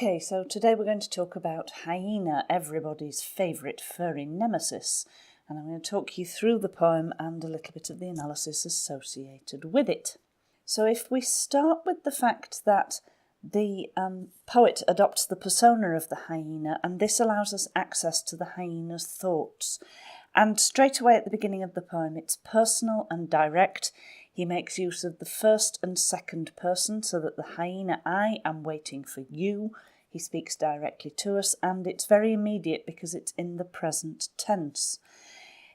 Okay, so today we're going to talk about Hyena, everybody's favourite furry nemesis, and I'm going to talk you through the poem and a little bit of the analysis associated with it. So if we start with the fact that the poet adopts the persona of the hyena, and this allows us access to the hyena's thoughts. And straight away at the beginning of the poem, it's personal and direct. He makes use of the first and second person so that the hyena, I am waiting for you. He speaks directly to us, and it's very immediate because it's in the present tense.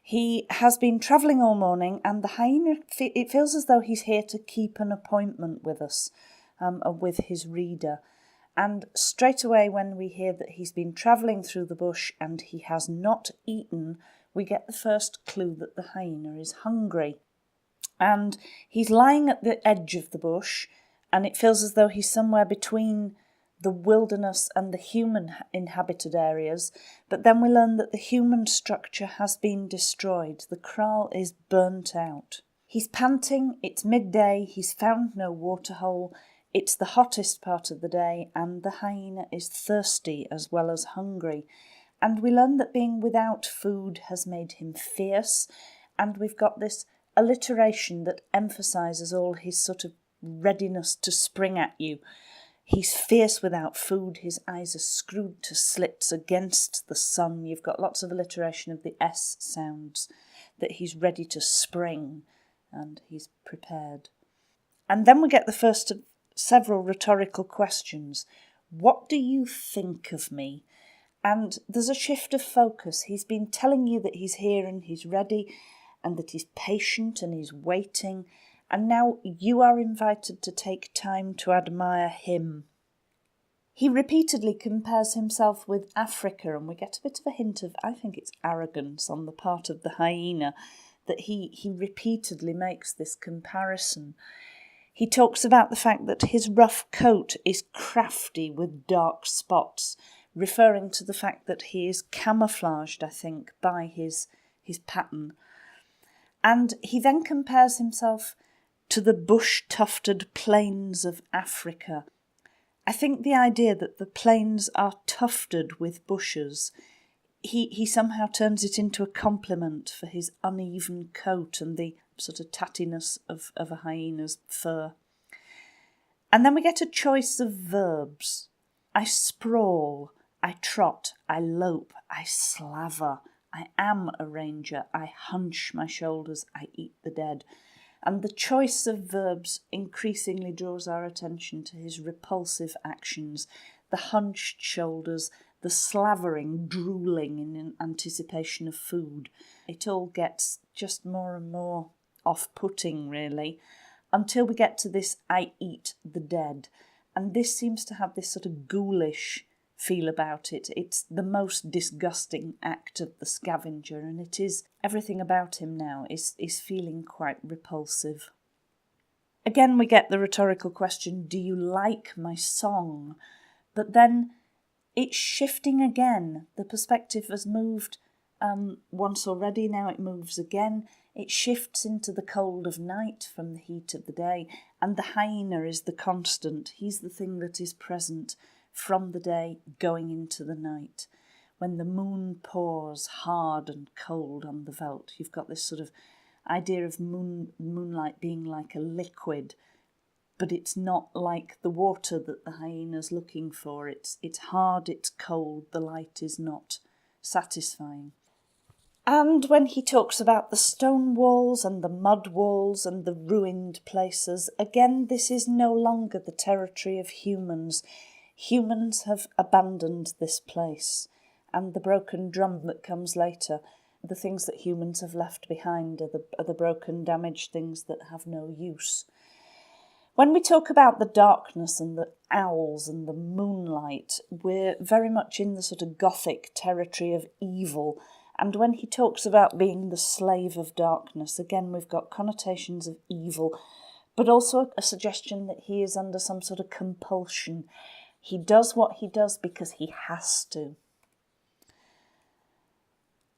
He has been travelling all morning, and the hyena, it feels as though he's here to keep an appointment with us, with his reader. And straight away when we hear that he's been travelling through the bush and he has not eaten, we get the first clue that the hyena is hungry. And he's lying at the edge of the bush, and it feels as though he's somewhere between the wilderness and the human inhabited areas. But then we learn that the human structure has been destroyed. The kraal is burnt out. He's panting, it's midday, he's found no waterhole, it's the hottest part of the day, and the hyena is thirsty as well as hungry. And we learn that being without food has made him fierce, and we've got this alliteration that emphasises all his sort of readiness to spring at you. He's fierce without food, his eyes are screwed to slits against the sun. You've got lots of alliteration of the S sounds, that he's ready to spring and he's prepared. And then we get the first of several rhetorical questions. What do you think of me? And there's a shift of focus. He's been telling you that he's here and he's ready and that he's patient and he's waiting. And now you are invited to take time to admire him. He repeatedly compares himself with Africa, and we get a bit of a hint of, I think it's arrogance on the part of the hyena, that he repeatedly makes this comparison. He talks about the fact that his rough coat is crafty with dark spots, referring to the fact that he is camouflaged, I think, by his pattern. And he then compares himself to the bush-tufted plains of Africa. I think the idea that the plains are tufted with bushes, he somehow turns it into a compliment for his uneven coat and the sort of tattiness of a hyena's fur. And then we get a choice of verbs. I sprawl, I trot, I lope, I slaver, I am a ranger, I hunch my shoulders, I eat the dead. And the choice of verbs increasingly draws our attention to his repulsive actions, the hunched shoulders, the slavering, drooling in anticipation of food. It all gets just more and more off-putting, really, until we get to this I eat the dead. And this seems to have this sort of ghoulish feel about it. It's the most disgusting act of the scavenger, and it is, everything about him now is feeling quite repulsive. Again, we get the rhetorical question, do you like my song? But then it's shifting again. The perspective has moved once already, now it moves again. It shifts into the cold of night from the heat of the day, and the hyena is the constant. He's the thing that is present from the day going into the night. When the moon pours hard and cold on the veldt, you've got this sort of idea of moonlight being like a liquid, but it's not like the water that the hyena's looking for. It's hard, it's cold, the light is not satisfying. And when he talks about the stone walls and the mud walls and the ruined places, again, this is no longer the territory of humans. Humans have abandoned this place, and the broken drum that comes later, the things that humans have left behind are the broken, damaged things that have no use. When we talk about the darkness and the owls and the moonlight, we're very much in the sort of gothic territory of evil. And when he talks about being the slave of darkness, again, we've got connotations of evil, but also a suggestion that he is under some sort of compulsion. He does what he does because he has to.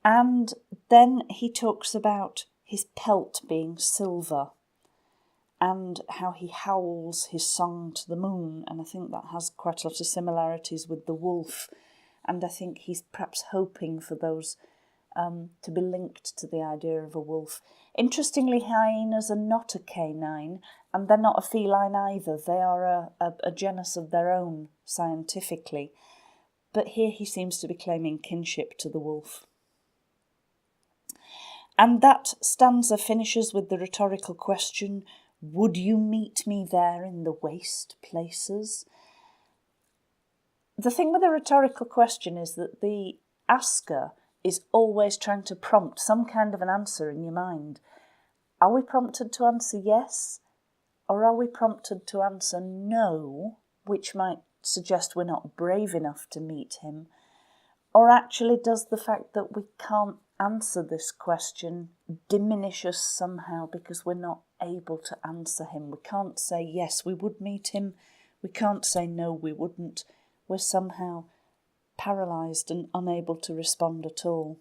And then he talks about his pelt being silver. and how he howls his song to the moon, and I think that has quite a lot of similarities with the wolf, and I think he's perhaps hoping for those to be linked to the idea of a wolf. Interestingly, hyenas are not a canine, and they're not a feline either. They are a genus of their own, scientifically. But here he seems to be claiming kinship to the wolf. And that stanza finishes with the rhetorical question, would you meet me there in the waste places? The thing with a rhetorical question is that the asker is always trying to prompt some kind of an answer in your mind. Are we prompted to answer yes? Or are we prompted to answer no, which might suggest we're not brave enough to meet him? Or actually does the fact that we can't answer this question diminish us somehow because we're not able to answer him? We can't say yes, we would meet him. We can't say no, we wouldn't. We're somehow paralysed and unable to respond at all.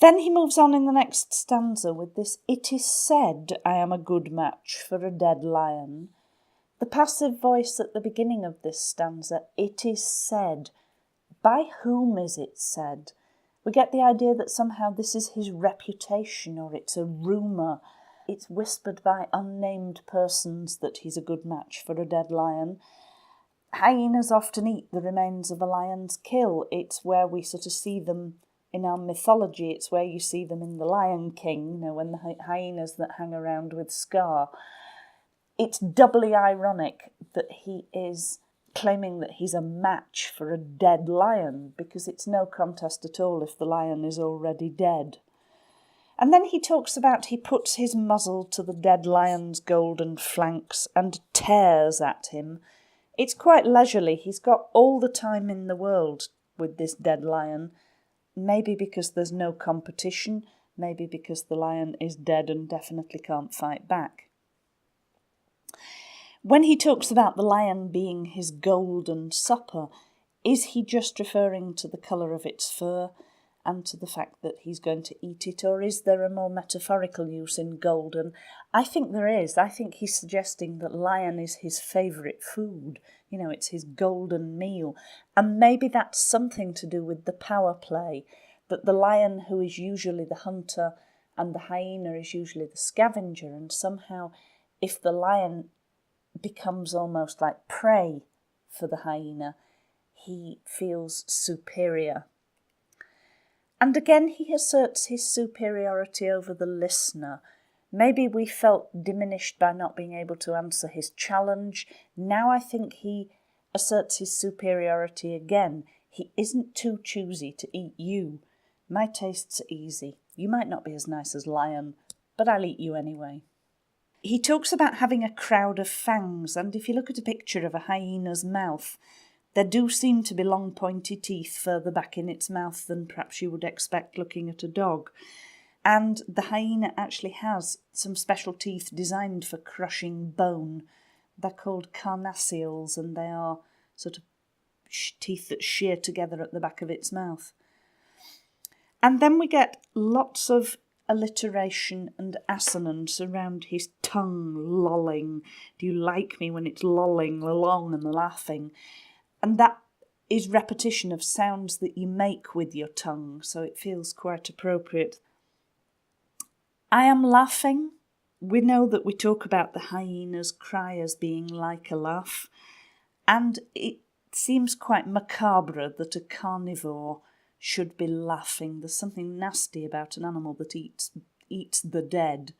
Then he moves on in the next stanza with this, it is said I am a good match for a dead lion. The passive voice at the beginning of this stanza, it is said. By whom is it said? We get the idea that somehow this is his reputation, or it's a rumour. It's whispered by unnamed persons that he's a good match for a dead lion. Hyenas often eat the remains of a lion's kill. It's where we sort of see them in our mythology. It's where you see them in The Lion King, when the hyenas that hang around with Scar. It's doubly ironic that he is claiming that he's a match for a dead lion, because it's no contest at all if the lion is already dead. And then he talks about he puts his muzzle to the dead lion's golden flanks and tears at him. It's quite leisurely. He's got all the time in the world with this dead lion, maybe because there's no competition, maybe because the lion is dead and definitely can't fight back. When he talks about the lion being his golden supper, is he just referring to the colour of its fur and to the fact that he's going to eat it, or is there a more metaphorical use in golden? I think there is. I think he's suggesting that lion is his favourite food. It's his golden meal. And maybe that's something to do with the power play, that the lion, who is usually the hunter, and the hyena is usually the scavenger, and somehow if the lion becomes almost like prey for the hyena, he feels superior. And again he asserts his superiority over the listener. Maybe we felt diminished by not being able to answer his challenge. Now I think he asserts his superiority again. He isn't too choosy to eat you. My tastes are easy. You might not be as nice as lion, but I'll eat you anyway. He talks about having a crowd of fangs, and if you look at a picture of a hyena's mouth, there do seem to be long pointy teeth further back in its mouth than perhaps you would expect looking at a dog. And the hyena actually has some special teeth designed for crushing bone. They're called carnassials, and they are sort of teeth that shear together at the back of its mouth. And then we get lots of alliteration and assonance around his tongue lolling. Do you like me when it's lolling along and laughing? And that is repetition of sounds that you make with your tongue, so it feels quite appropriate. I am laughing. We know that we talk about the hyena's cry as being like a laugh, and it seems quite macabre that a carnivore should be laughing. There's something nasty about an animal that eats the dead,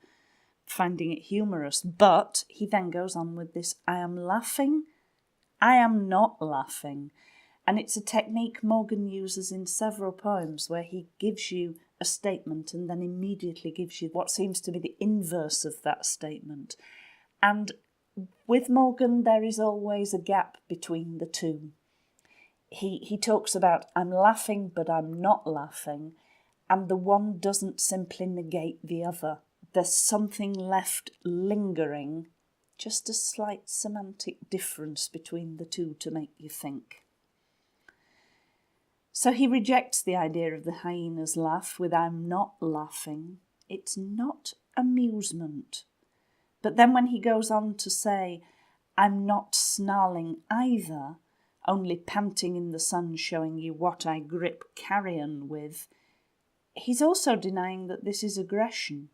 finding it humorous. But he then goes on with this, I am laughing. I am not laughing. And it's a technique Morgan uses in several poems where he gives you a statement and then immediately gives you what seems to be the inverse of that statement. And with Morgan, there is always a gap between the two. He talks about, I'm laughing, but I'm not laughing, and the one doesn't simply negate the other. There's something left lingering, just a slight semantic difference between the two to make you think. So he rejects the idea of the hyena's laugh with I'm not laughing. It's not amusement. But then when he goes on to say, I'm not snarling either, only panting in the sun showing you what I grip carrion with, he's also denying that this is aggression.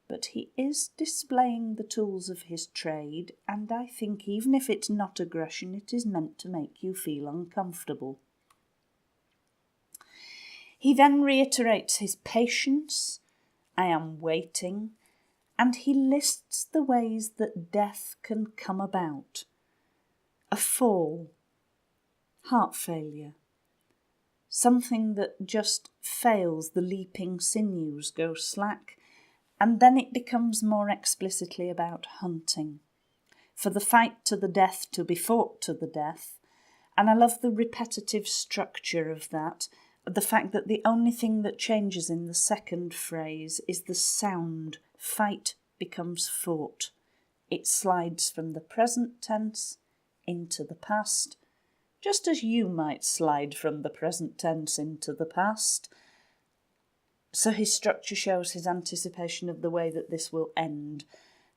But he is displaying the tools of his trade, and I think even if it's not aggression, it is meant to make you feel uncomfortable. He then reiterates his patience, I am waiting, and he lists the ways that death can come about. A fall, heart failure, something that just fails, the leaping sinews go slack, and then it becomes more explicitly about hunting. For the fight to the death to be fought to the death, and I love the repetitive structure of that, the fact that the only thing that changes in the second phrase is the sound. Fight becomes fought. It slides from the present tense into the past, just as you might slide from the present tense into the past. So his structure shows his anticipation of the way that this will end.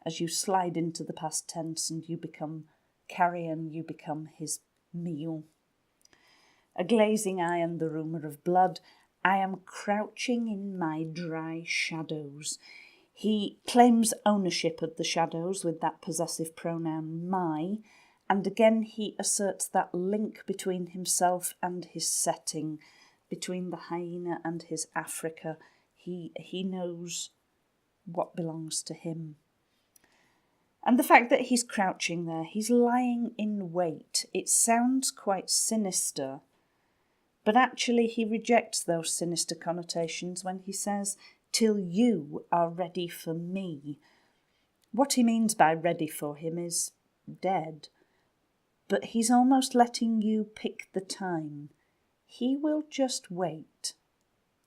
As you slide into the past tense and you become carrion, you become his meal. A glazing eye and the rumour of blood. I am crouching in my dry shadows. He claims ownership of the shadows with that possessive pronoun my, and again he asserts that link between himself and his setting, between the hyena and his Africa. He knows what belongs to him. And the fact that he's crouching there, he's lying in wait, it sounds quite sinister, but actually he rejects those sinister connotations when he says, till you are ready for me. What he means by ready for him is dead, but he's almost letting you pick the time. He will just wait.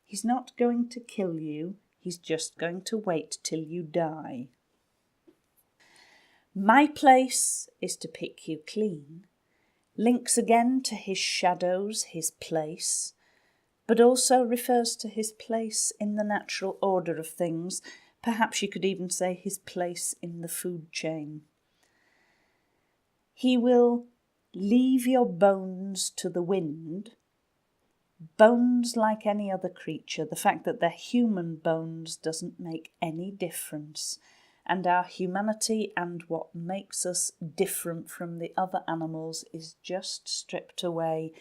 He's not going to kill you, he's just going to wait till you die. My place is to pick you clean. Links again to his shadows, his place, but also refers to his place in the natural order of things. Perhaps you could even say his place in the food chain. He will leave your bones to the wind. Bones like any other creature. The fact that they're human bones doesn't make any difference. And our humanity and what makes us different from the other animals is just stripped away.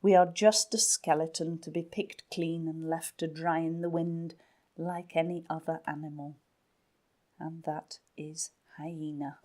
We are just a skeleton to be picked clean and left to dry in the wind like any other animal. And that is hyena.